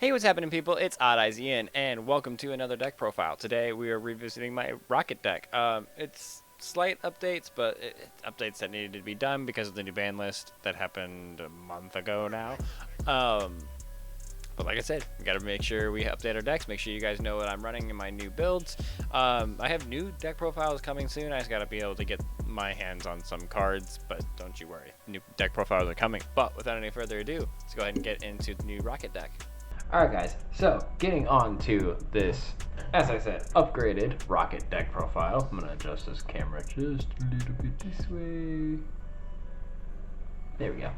Hey, what's happening, people? It's Odd Eyes Ian, and welcome to another deck profile. Today we are revisiting my Rokket deck. It's slight updates, but updates that needed to be done because of the new ban list that happened a month ago now. But like I said, we gotta make sure we update our decks, make sure you guys know what I'm running in my new builds. I have new deck profiles coming soon. I just gotta be able to get my hands on some cards, but don't you worry, new deck profiles are coming. But without any further ado, let's go ahead and get into the new Rokket deck. Alright guys, so getting on to this, as I said, upgraded Rokket deck profile. I'm going to adjust this camera just a little bit this way. There we go.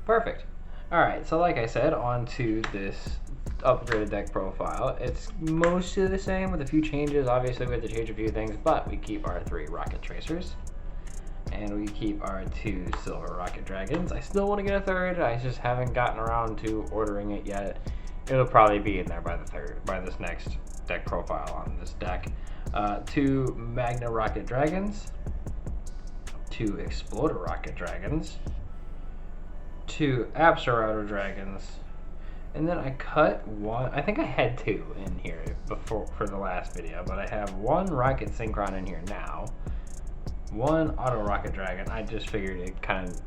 Perfect. Alright, so like I said, on to this upgraded deck profile. It's mostly the same with a few changes. Obviously we have to change a few things, but we keep our 3 Rokket Tracers. And we keep our 2 Silver Rokket Dragons. I still want to get a third, I just haven't gotten around to ordering it yet. It'll probably be in there by this next deck profile on this deck. 2 Magna Rokket Dragons, 2 Exploder Rokket Dragons, 2 Absol Dragons, and then I cut one. I think I had 2 in here before for the last video, but I have 1 Rokket Synchron in here now, 1 Auto Rokket Dragon. I just figured it kind of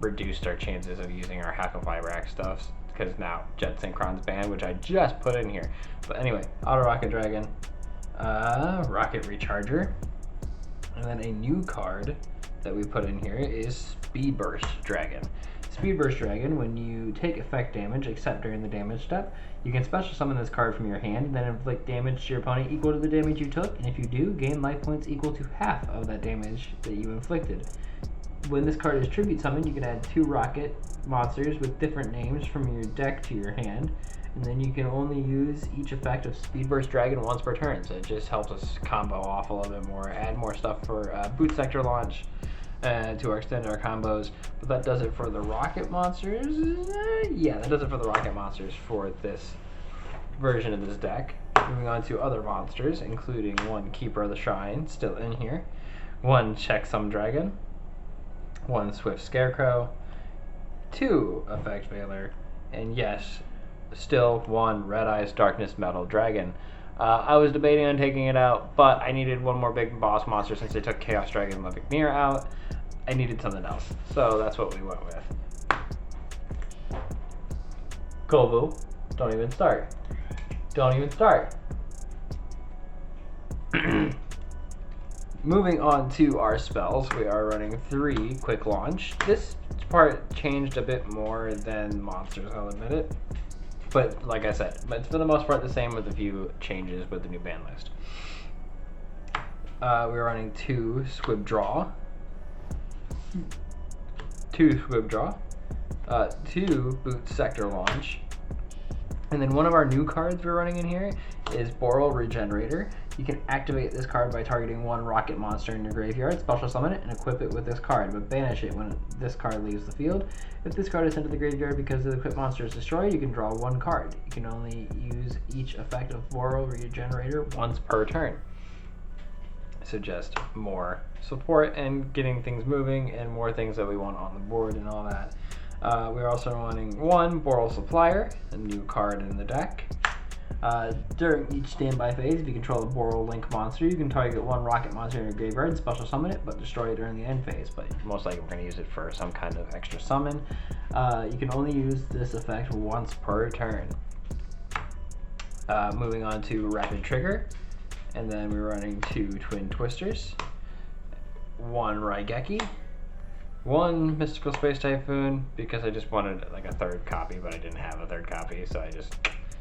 reduced our chances of using our Hack of Vibrax stuffs, because now Jet Synchron's banned, which I just put in here. But anyway, Auto Rokket Dragon, Rokket Recharger, and then a new card that we put in here is Speed Burst Dragon. Speed Burst Dragon, when you take effect damage, except during the damage step, you can special summon this card from your hand and then inflict damage to your opponent equal to the damage you took, and if you do, gain life points equal to half of that damage that you inflicted. When this card is tribute summoned, you can add 2 Rokket monsters with different names from your deck to your hand, and then you can only use each effect of Speed Burst Dragon once per turn, so it just helps us combo off a little bit more, add more stuff for Boot Sector launch to extend our combos. But that does it for the Rokket monsters. Yeah, that does it for the Rokket monsters for this version of this deck. Moving on to other monsters, including 1 Keeper of the Shrine, still in here, 1 Checksum Dragon, 1 Swift Scarecrow, 2 Effect Veiler, and yes, still 1 Red Eyes Darkness Metal Dragon. I was debating on taking it out, but I needed 1 more big boss monster since they took Chaos Dragon and Levic Mirror out. I needed something else, so that's what we went with. Kovu, don't even start. Don't even start. Moving on to our spells, we are running 3 Quick Launch. This part changed a bit more than monsters, I'll admit it. But like I said, it's for the most part the same with a few changes with the new ban list. We're running 2 Squib Draw, 2 Squib Draw, 2 Boot Sector Launch, and then one of our new cards we're running in here is Boral Regenerator. You can activate this card by targeting 1 Rokket monster in your graveyard, special summon it, and equip it with this card, but banish it when this card leaves the field. If this card is sent to the graveyard because the equipped monster is destroyed, you can draw 1 card. You can only use each effect of Boral Regenerator once per turn. So just more support and getting things moving and more things that we want on the board and all that. We're also running 1 Boral Supplier, a new card in the deck. During each standby phase, if you control a Boral Link monster, you can target 1 Rokket monster in your graveyard and special summon it, but destroy it during the end phase. But most likely we're going to use it for some kind of extra summon. You can only use this effect once per turn. Moving on to Rapid Trigger, and then we're running 2 Twin Twisters, 1 Raigeki, 1 Mystical Space Typhoon, because I just wanted like a 3rd copy, but I didn't have a 3rd copy, so I just,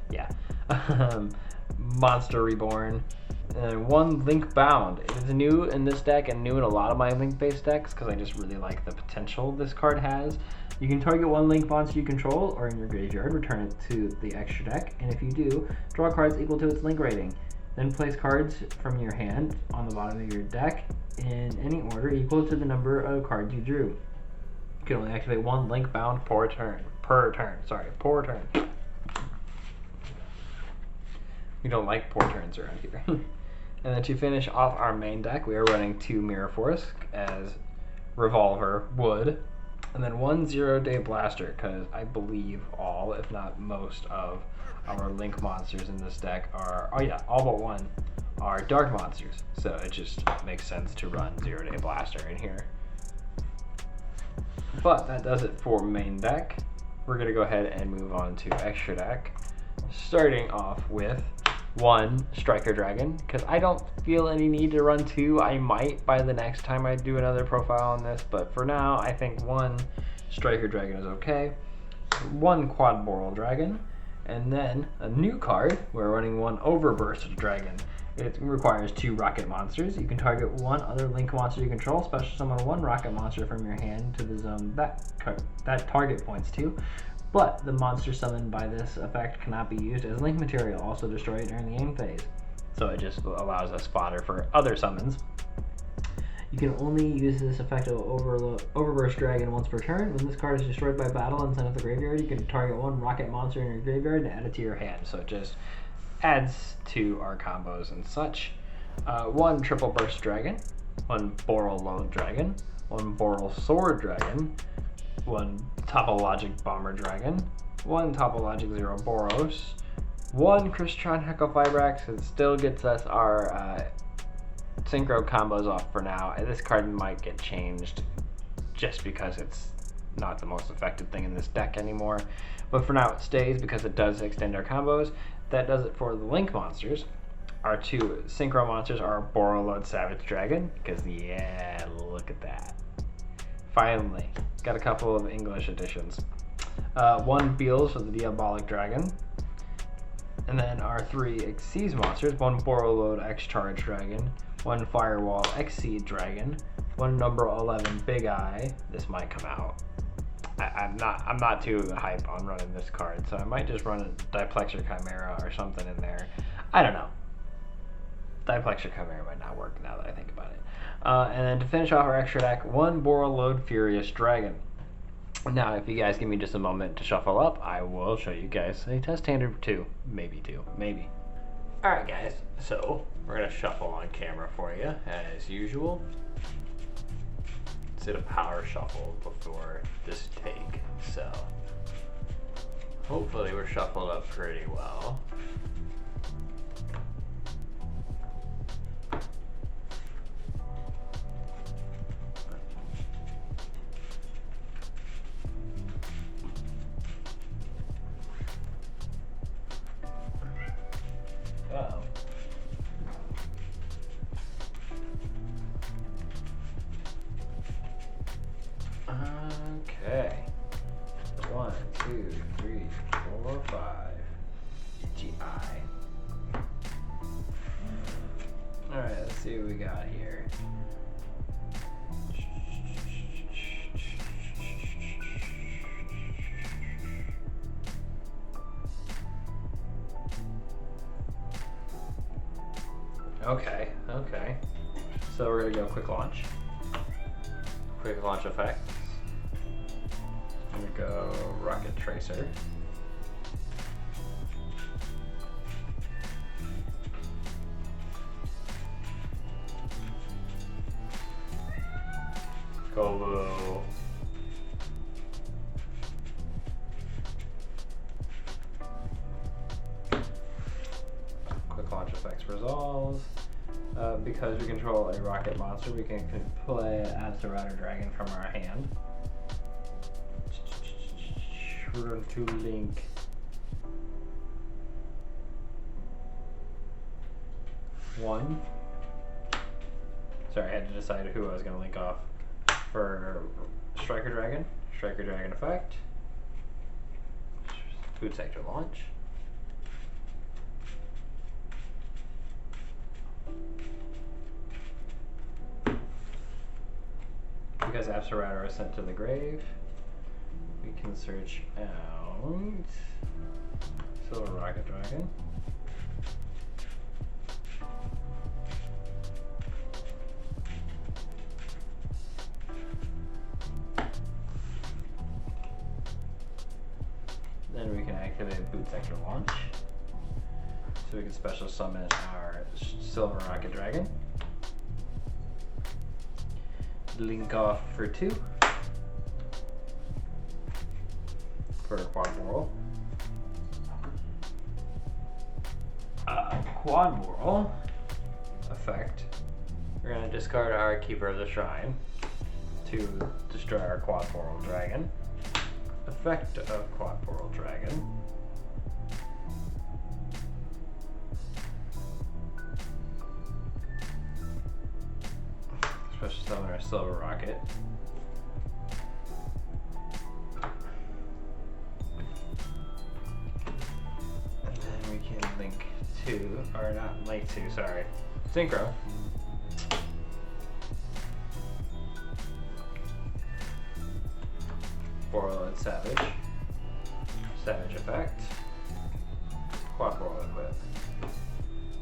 yeah. Monster Reborn, and 1 Link Bound. It is new in this deck and new in a lot of my Link-based decks because I just really like the potential this card has. You can target 1 Link monster you control or in your graveyard, return it to the extra deck, and if you do, draw cards equal to its Link rating. Then place cards from your hand on the bottom of your deck in any order equal to the number of cards you drew. You can only activate 1 Link Bound per turn. Per turn. We don't like poor turns around here. And then to finish off our main deck, we are running 2 Mirror Force as Revolver Wood, And then 1 0-day blaster, because I believe all, if not most, of our link monsters in this deck are, oh yeah, all but one are dark monsters. So it just makes sense to run 0-day blaster in here. But that does it for main deck. We're gonna go ahead and move on to extra deck, starting off with 1 Striker Dragon, because I don't feel any need to run 2. I might by the next time I do another profile on this, but for now I think 1 Striker Dragon is okay. 1 Quad Boral Dragon, and then a new card, we're running 1 Overburst Dragon. It requires 2 rocket monsters. You can target 1 other link monster you control, special summon 1 rocket monster from your hand to the zone that target points to. But the monster summoned by this effect cannot be used as link material, also destroyed during the aim phase. So it just allows us fodder for other summons. You can only use this effect of Overburst Dragon once per turn. When this card is destroyed by battle and sent to the graveyard, you can target 1 rocket monster in your graveyard and add it to your hand. So it just adds to our combos and such. 1 Triple Burst Dragon, 1 Boral Load Dragon, 1 Boral Sword Dragon, 1 Topologic Bomber Dragon, 1 Topologic Zero Boros, 1 Crystron Heckle Fibrax. It still gets us our synchro combos off for now. This card might get changed just because it's not the most effective thing in this deck anymore. But for now it stays because it does extend our combos. That does it for the link monsters. Our 2 synchro monsters are Boral Load Savage Dragon, because yeah, look at that. Finally, got a couple of English editions. 1 Beals of the Diabolic Dragon. And then our 3 Xyz monsters, 1 Boral Load X-Charge Dragon, 1 Firewall X-Seed Dragon, 1 number 11 Big Eye. This might come out. I'm not too hype on running this card, so I might just run a Diplexer Chimera or something in there. I don't know. Diplexer Chimera might not work now that I think about it. And then to finish off our extra deck, 1 Boral Load Furious Dragon. Now, if you guys give me just a moment to shuffle up, I will show you guys a test hand or 2. Maybe 2. Maybe. Alright guys, so we're going to shuffle on camera for you, as usual. Did a power shuffle before this take, so hopefully we're shuffled up pretty well. Uh-oh. Okay. 1, 2, 3, 4, 5. GI. Alright, let's see what we got here. Okay. So we're gonna go quick launch. Quick launch effects. I'm gonna go Rocket Tracer. Kobo. Quick launch effects resolve. Because we control a rocket monster, we can play an Absolute Dragon from our hand. Run to link. One. Sorry, I had to decide who I was going to link off. For Striker Dragon effect. Food Sector launch. Because Apsarautor is sent to the grave, we can search out Silver Rocket Dragon. Then we can activate Boot Sector Launch. So we can special summon our Silver Rocket Dragon. Link off for 2. for Quad Moral. Quad Moral effect. We're going to discard our Keeper of the Shrine to destroy our Quad Moral Dragon. Effect of Quad Moral Dragon. Special summon our Silver Rokket. And then we can link to, or not link to, sorry, Synchro. Warlord Savage. Savage effect. Quad Moral equip.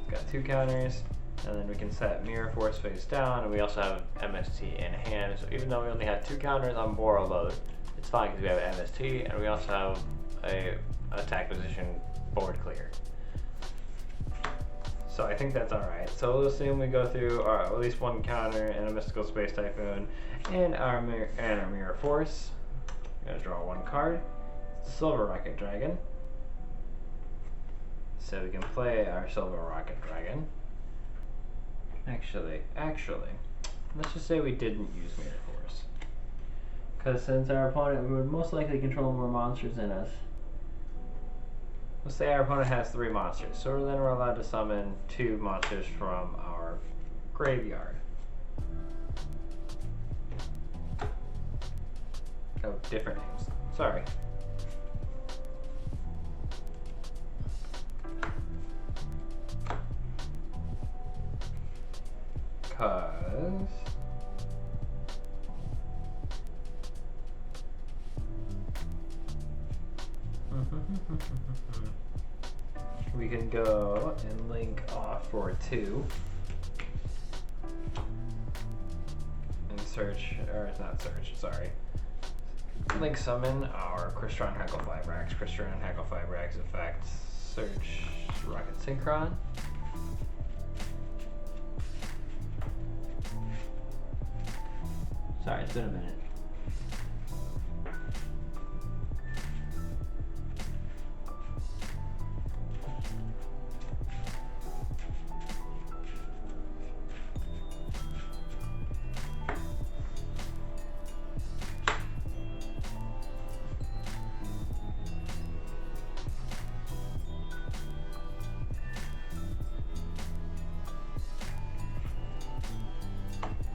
Got 2 counters. And then we can set Mirror Force face down, and we also have MST in hand. So even though we only have 2 counters on Boro Load, it's fine because we have MST, and we also have a attack position board clear. So I think that's alright. So we'll assume we go through at least 1 counter and a Mystical Space Typhoon and our Mirror Force. We're gonna draw 1 card. Silver Rokket Dragon. So we can play our Silver Rokket Dragon. Actually, let's just say we didn't use Mirror Force. Because since our opponent would most likely control more monsters than us. Let's say our opponent has 3 monsters, so then we're allowed to summon 2 monsters from our graveyard. Oh, different names. Sorry. Because we can go and link off for 2 and search, or it's not search, sorry. Link summon our Crystron Hackle Fibrax. Crystron Hackle Fibrax effect. Search Rokket Synchron. Sorry, it's been a minute.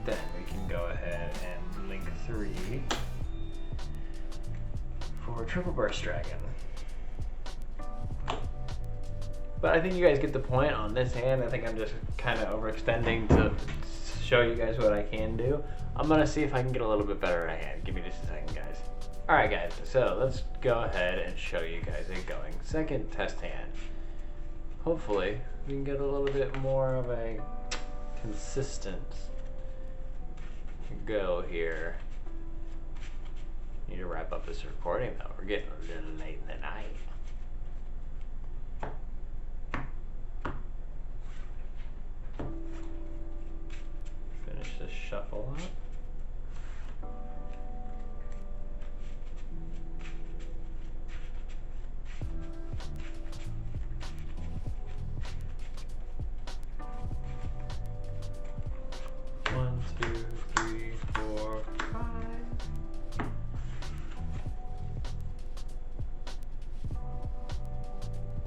Then we can go ahead and link 3 for Triple Burst Dragon. But I think you guys get the point on this hand. I think I'm just kind of overextending to show you guys what I can do. I'm going to see if I can get a little bit better at a hand. Give me just a second, guys. Alright guys, so let's go ahead and show you guys a going second test hand. Hopefully we can get a little bit more of a consistent go here. Need to wrap up this recording though. We're getting a little late in the night. Finish this shuffle up. One, two, three, four, five.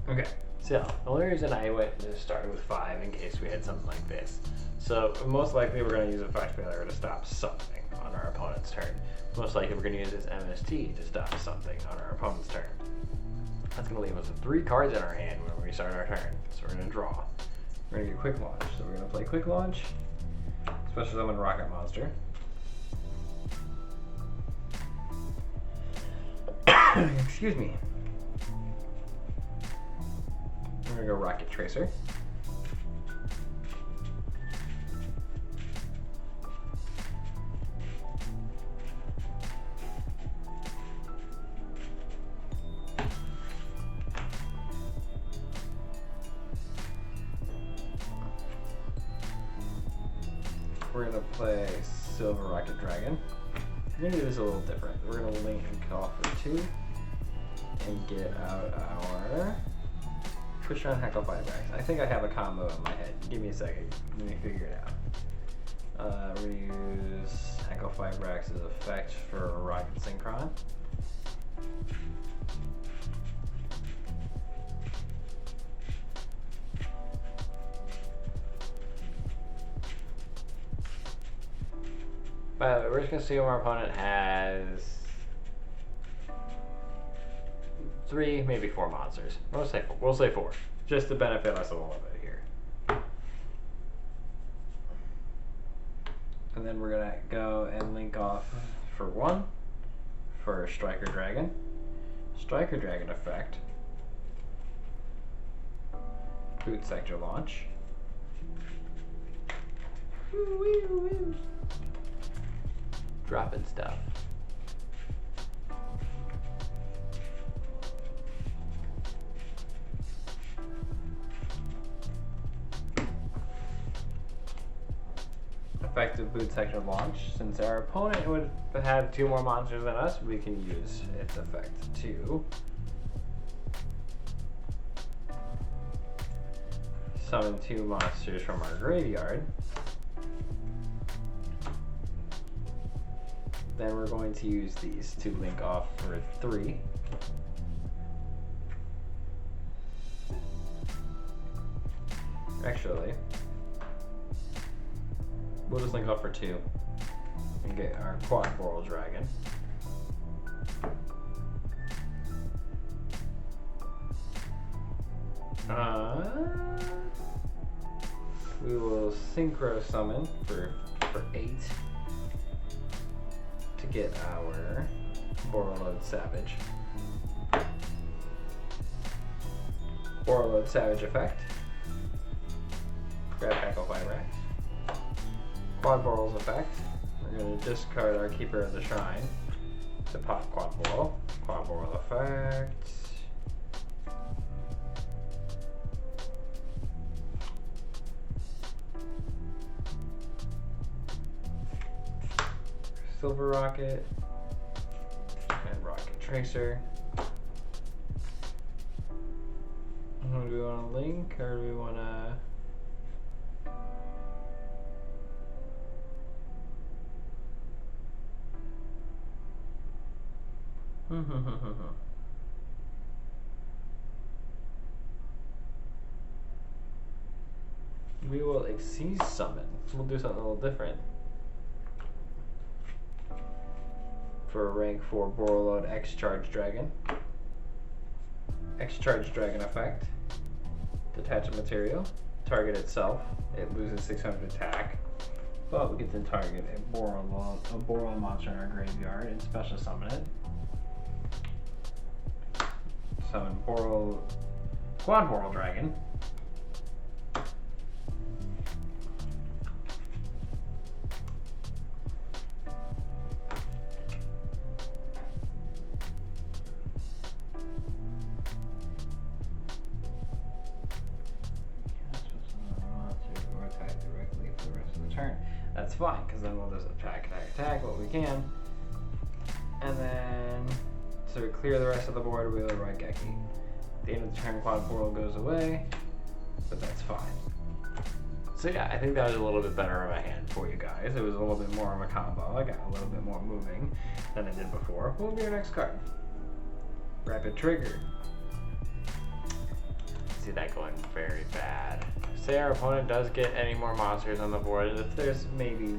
Okay, so the only reason I went to start with 5 in case we had something like this. So most likely we're going to use a 5 failure to stop something on our opponent's turn. Most likely we're going to use this MST to stop something on our opponent's turn. That's going to leave us with 3 cards in our hand when we start our turn. So we're going to draw. We're going to do Quick Launch. So we're going to play Quick Launch. Special summon Rocket Monster. Excuse me. We're gonna go Rocket Tracer. We're gonna play Silver Rokket Dragon. We're gonna do this a little different. We're gonna link and call for 2. and get out our push on Heckle Fireback. I think I have a combo in my head. Give me a second. Let me figure it out. We're gonna use Heckle Fireback's effect for Rokket Synchron. But we're just gonna see what our opponent has. 3, maybe 4 monsters. We'll say 4, just to benefit us a little bit here. And then we're gonna go and link off for 1 for Striker Dragon. Striker Dragon effect. Boot Sector Launch. Woo, woo, woo. Dropping stuff. Effective boot sector launch. Since our opponent would have 2 more monsters than us, we can use its effect to summon 2 monsters from our graveyard. Then we're going to use these to link off for 3. Actually, we'll just link off for 2 and get our quad Boral Dragon. We will synchro summon for 8 to get our Borreload Savage. Borreload Savage effect. Grab Heckle Fireback. Quad Boral's effect. We're going to discard our Keeper of the Shrine to pop Quad Boral. Quad Boral effect. Silver Rokket and Rokket Tracer. Do we want to link or do we want to? We will Exceed Summon. We'll do something a little different. For a rank 4 Borreload X Charge Dragon. X Charge Dragon effect. Detach a material. Target itself. It loses 600 attack. But we get to target a Boral monster in our graveyard and special summon it. Summon Quad Boral Dragon. That's fine, because then we'll just attack what we can. And then, to clear the rest of the board, we'll Rokket. At the end of the turn, Quad Boral goes away, but that's fine. So yeah, I think that was a little bit better of a hand for you guys. It was a little bit more of a combo. I got a little bit more moving than I did before. What will be your next card? Rapid Trigger. See that going very bad. Say our opponent does get any more monsters on the board, and if there's maybe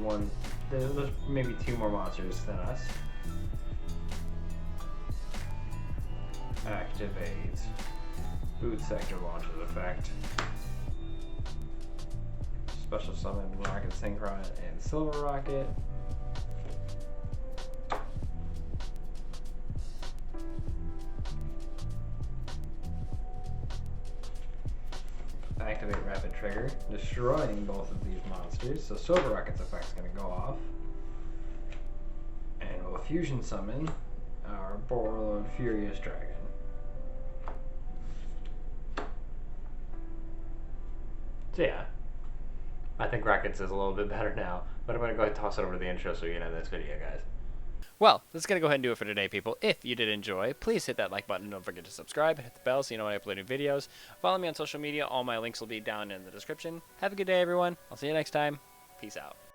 there's maybe 2 more monsters than us. Activate Boot Sector Launches effect. Special summon Rokket Synchron and Silver Rokket. Activate Rapid Trigger, destroying both of these monsters. So Silver Rocket's effect is going to go off. And we'll fusion summon our Borreload Furious Dragon. So yeah, I think Rockets is a little bit better now, but I'm going to go ahead and toss it over to the intro so you can end this video, guys. Well, that's going to go ahead and do it for today, people. If you did enjoy, please hit that like button. Don't forget to subscribe. Hit the bell so you know when I upload new videos. Follow me on social media. All my links will be down in the description. Have a good day, everyone. I'll see you next time. Peace out.